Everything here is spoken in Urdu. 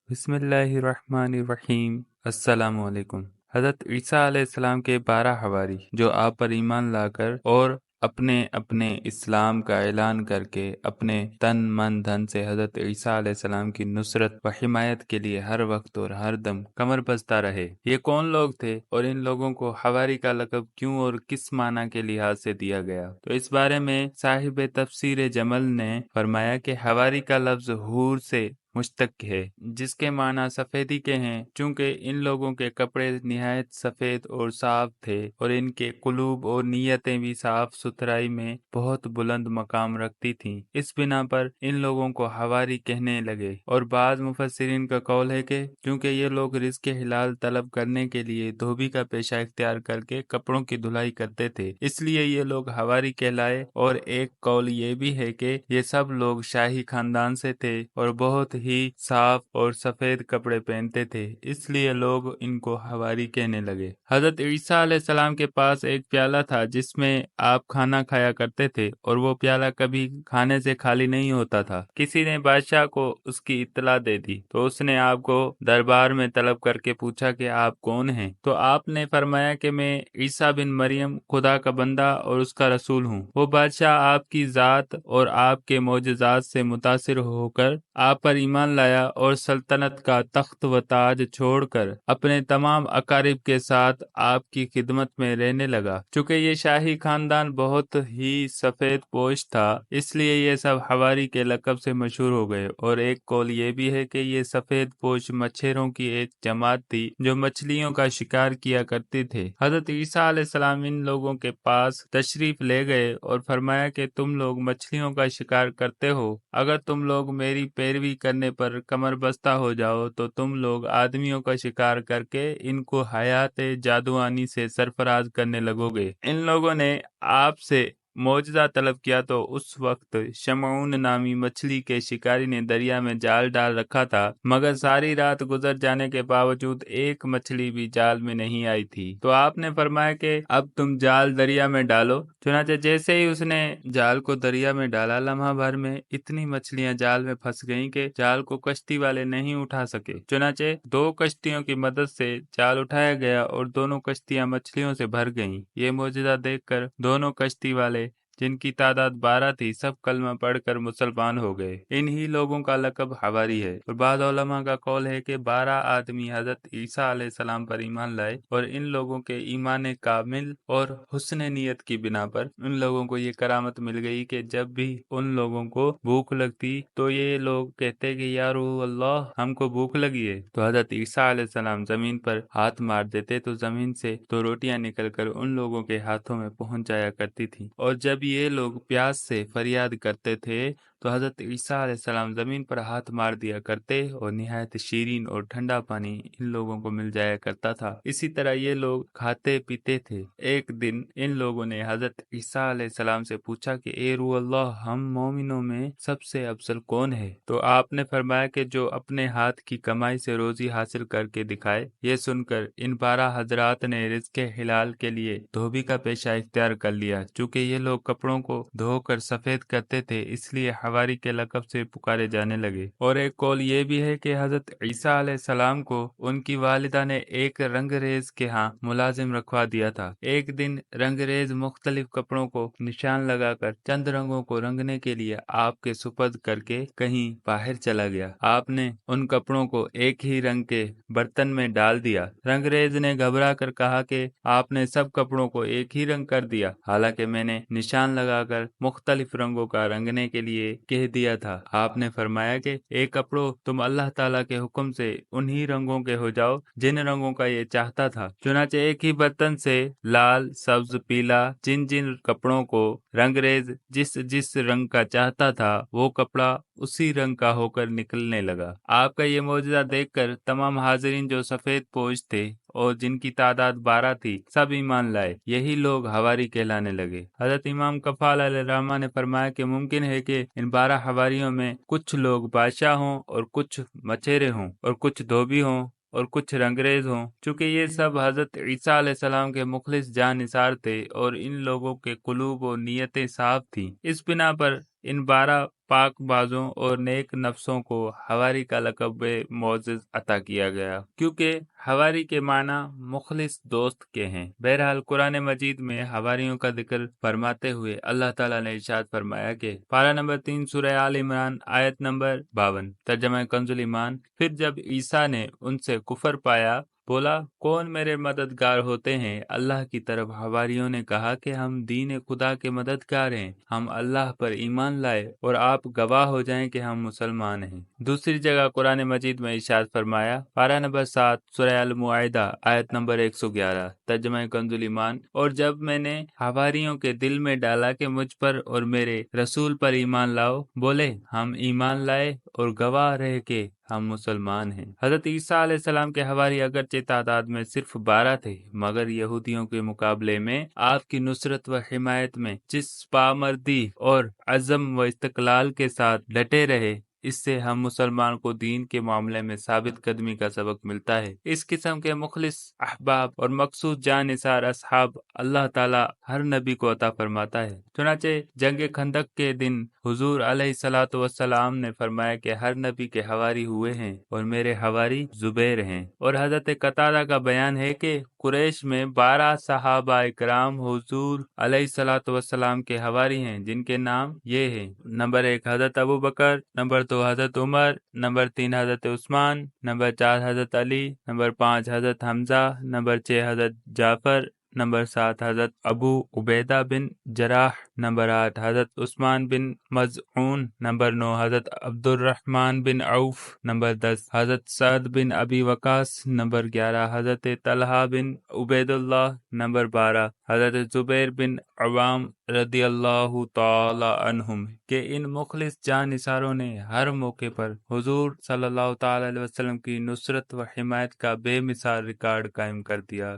بسم اللہ الرحمن الرحیم۔ السلام علیکم۔ حضرت عیسیٰ علیہ السلام کے 12 حواری جو آپ پر ایمان لا کر اور اپنے اسلام کا اعلان کر کے اپنے تن من دھن سے حضرت عیسیٰ علیہ السلام کی نصرت و حمایت کے لیے ہر وقت اور ہر دم کمر بستہ رہے، یہ کون لوگ تھے اور ان لوگوں کو حواری کا لقب کیوں اور کس معنی کے لحاظ سے دیا گیا؟ تو اس بارے میں صاحب تفسیر جمل نے فرمایا کہ حواری کا لفظ حور سے مشتق ہے، جس کے معنی سفیدی کے ہیں، چونکہ ان لوگوں کے کپڑے نہایت سفید اور صاف تھے اور ان کے قلوب اور نیتیں بھی صاف ستھرائی میں بہت بلند مقام رکھتی تھیں۔ اس بنا پر ان لوگوں کو حواری کہنے لگے، اور بعض مفسرین کا قول ہے کہ کیونکہ یہ لوگ رزق حلال طلب کرنے کے لیے دھوبی کا پیشہ اختیار کر کے کپڑوں کی دھلائی کرتے تھے، اس لیے یہ لوگ حواری کہلائے۔ اور ایک قول یہ بھی ہے کہ یہ سب لوگ شاہی خاندان سے تھے اور بہت ہی صاف اور سفید کپڑے پہنتے تھے، اس لیے لوگ ان کو حواری کہنے لگے۔ حضرت عیسیٰ علیہ السلام کے پاس ایک پیالہ تھا جس میں آپ کھانا کھایا کرتے تھے، اور وہ پیالہ کبھی کھانے سے خالی نہیں ہوتا تھا۔ کسی نے بادشاہ کو اس کی اطلاع دے دی تو اس نے آپ کو دربار میں طلب کر کے پوچھا کہ آپ کون ہیں؟ تو آپ نے فرمایا کہ میں عیسیٰ بن مریم خدا کا بندہ اور اس کا رسول ہوں۔ وہ بادشاہ آپ کی ذات اور آپ کے معجزات سے متاثر ہو کر آپ پر ایمان لایا اور سلطنت کا تخت و تاج چھوڑ کر اپنے تمام اقارب کے ساتھ آپ کی خدمت میں رہنے لگا۔ چونکہ یہ شاہی خاندان بہت ہی سفید پوش تھا، اس لیے یہ سب حواری کے لقب سے مشہور ہو گئے۔ اور ایک قول یہ بھی ہے کہ یہ سفید پوش مچھروں کی ایک جماعت تھی جو مچھلیوں کا شکار کیا کرتے تھے۔ حضرت عیسیٰ علیہ السلام ان لوگوں کے پاس تشریف لے گئے اور فرمایا کہ تم لوگ مچھلیوں کا شکار کرتے ہو، اگر تم لوگ میری پیروی کرنے پر کمر بستہ ہو جاؤ تو تم لوگ آدمیوں کا شکار کر کے ان کو حیات جادوانی سے سرفراز کرنے لگو گے۔ ان لوگوں نے آپ سے معجزہ طلب کیا تو اس وقت شمعون نامی مچھلی کے شکاری نے دریا میں جال ڈال رکھا تھا، مگر ساری رات گزر جانے کے باوجود ایک مچھلی بھی جال میں نہیں آئی تھی۔ تو آپ نے فرمایا کہ اب تم جال دریا میں ڈالو۔ چنانچہ جیسے ہی اس نے جال کو دریا میں ڈالا، لمحہ بھر میں اتنی مچھلیاں جال میں پھنس گئیں کہ جال کو کشتی والے نہیں اٹھا سکے۔ چنانچہ 2 کشتیوں کی مدد سے جال اٹھایا گیا اور دونوں کشتیاں مچھلیوں سے بھر گئیں۔ یہ معجزہ دیکھ کر دونوں کشتی والے، جن کی تعداد 12 تھی، سب کلمہ پڑھ کر مسلمان ہو گئے۔ انہی لوگوں کا لقب حواری ہے۔ اور بعض علماء کا قول ہے کہ 12 آدمی حضرت عیسیٰ علیہ السلام پر ایمان لائے، اور ان لوگوں کے ایمان کامل اور حسن نیت کی بنا پر ان لوگوں کو یہ کرامت مل گئی کہ جب بھی ان لوگوں کو بھوک لگتی تو یہ لوگ کہتے کہ یا روح اللہ، ہم کو بھوک لگی ہے، تو حضرت عیسیٰ علیہ السلام زمین پر ہاتھ مار دیتے تو زمین سے 2 روٹیاں نکل کر ان لوگوں کے ہاتھوں میں پہنچ جایا کرتی تھیں۔ اور جب یہ لوگ پیاس سے فریاد کرتے تھے تو حضرت عیسیٰ علیہ السلام زمین پر ہاتھ مار دیا کرتے اور نہایت شیرین اور ٹھنڈا پانی ان لوگوں کو مل جایا کرتا تھا۔ اسی طرح یہ لوگ کھاتے پیتے تھے۔ ایک دن ان لوگوں نے حضرت عیسیٰ علیہ السلام سے پوچھا کہ اے روح اللہ، ہم مومنوں میں سب سے افضل کون ہے؟ تو آپ نے فرمایا کہ جو اپنے ہاتھ کی کمائی سے روزی حاصل کر کے دکھائے۔ یہ سن کر ان 12 حضرات نے رزق حلال کے لیے دھوبی کا پیشہ اختیار کر لیا۔ چونکہ یہ لوگ کپڑوں کو دھو کر سفید کرتے تھے، اس لیے حواری کے لقب سے پکارے جانے لگے۔ اور ایک قول یہ بھی ہے کہ حضرت عیسیٰ علیہ السلام کو ان کی والدہ نے ایک رنگریز کے ہاں ملازم رکھوا دیا تھا۔ ایک دن رنگریز مختلف کپڑوں کو نشان لگا کر چند رنگوں کو رنگنے کے لیے آپ کے سپرد کر کے کہیں باہر چلا گیا۔ آپ نے ان کپڑوں کو ایک ہی رنگ کے برتن میں ڈال دیا۔ رنگریز نے گھبرا کر کہا کہ آپ نے سب کپڑوں کو ایک ہی رنگ کر دیا، حالانکہ میں نے نشان لگا کر مختلف رنگوں کا رنگنے کے لیے کہہ دیا تھا۔ آپ نے فرمایا کہ ایک کپڑوں تم اللہ تعالیٰ کے حکم سے انہی رنگوں کے ہو جاؤ جن رنگوں کا یہ چاہتا تھا۔ چنانچہ ایک ہی برتن سے لال، سبز، پیلا، جن کپڑوں کو رنگریز جس رنگ کا چاہتا تھا وہ کپڑا اسی رنگ کا ہو کر نکلنے لگا۔ آپ کا یہ معجزہ دیکھ کر تمام حاضرین جو سفید پوش تھے اور جن کی تعداد 12 تھی، سب ایمان لائے۔ یہی لوگ حواری کہلانے لگے۔ حضرت امام کفال علیہ الرحمہ نے فرمایا کہ ممکن ہے کہ ان 12 حواریوں میں کچھ لوگ بادشاہ ہوں اور کچھ مچھیرے ہوں اور کچھ دھوبی ہوں اور کچھ رنگریز ہوں، چونکہ یہ سب حضرت عیسیٰ علیہ السلام کے مخلص جاں نثار تھے اور ان لوگوں کے قلوب و نیتیں صاف تھیں۔ اس بنا پر ان 12 پاک بازوں اور نیک نفسوں کو حواری کا لقب معزز عطا کیا گیا، کیونکہ حواری کے معنی مخلص دوست کے ہیں۔ بہرحال قرآن مجید میں حواریوں کا ذکر فرماتے ہوئے اللہ تعالیٰ نے ارشاد فرمایا کہ پارہ نمبر 3 سورہ آل عمران آیت نمبر 52، ترجمہ کنز ایمان، پھر جب عیسیٰ نے ان سے کفر پایا بولا کون میرے مددگار ہوتے ہیں؟ اللہ کی طرف حواریوں نے کہا کہ ہم دین خدا کے مددگار ہیں، ہم اللہ پر ایمان لائے اور آپ گواہ ہو جائیں کہ ہم مسلمان ہیں۔ دوسری جگہ قرآن مجید میں ارشاد فرمایا، پارہ نمبر 7 سورہ المائدہ آیت نمبر 111، ترجمہ کنز ایمان، اور جب میں نے حواریوں کے دل میں ڈالا کہ مجھ پر اور میرے رسول پر ایمان لاؤ، بولے ہم ایمان لائے اور گواہ رہے کہ ہم مسلمان ہیں۔ حضرت عیسیٰ علیہ السلام کے حواری اگرچہ تعداد میں صرف 12 تھے، مگر یہودیوں کے مقابلے میں آپ کی نصرت و حمایت میں جس پامردی اور عزم و استقلال کے ساتھ ڈٹے رہے، اس سے ہم مسلمان کو دین کے معاملے میں ثابت قدمی کا سبق ملتا ہے۔ اس قسم کے مخلص احباب اور مخصوص جان نثار اصحاب اللہ تعالیٰ ہر نبی کو عطا فرماتا ہے۔ چنانچہ جنگ خندق کے دن حضور علیہ الصلوۃ والسلام نے فرمایا کہ ہر نبی کے حواری ہوئے ہیں اور میرے حواری زبیر ہیں۔ اور حضرت قتادہ کا بیان ہے کہ قریش میں 12 صحابہ کرام حضور علیہ الصلوۃ والسلام کے حواری ہیں، جن کے نام یہ ہیں: نمبر 1 حضرت ابو بکر، نمبر 2 حضرت عمر، نمبر 3 حضرت عثمان، نمبر 4 حضرت علی، نمبر 5 حضرت حمزہ، نمبر 6 حضرت جعفر، نمبر 7 حضرت ابو عبیدہ بن جراح، نمبر 8 حضرت عثمان بن مظعون، نمبر 9 حضرت عبد الرحمن بن عوف، نمبر 10 حضرت سعد بن ابی وقاص، نمبر 11 حضرت طلحہ بن عبید اللہ، نمبر 12 حضرت زبیر بن عوام رضی اللہ تعالی عنہم، کہ ان مخلص جان نثاروں نے ہر موقع پر حضور صلی اللہ تعالی علیہ وسلم کی نصرت و حمایت کا بے مثال ریکارڈ قائم کر دیا۔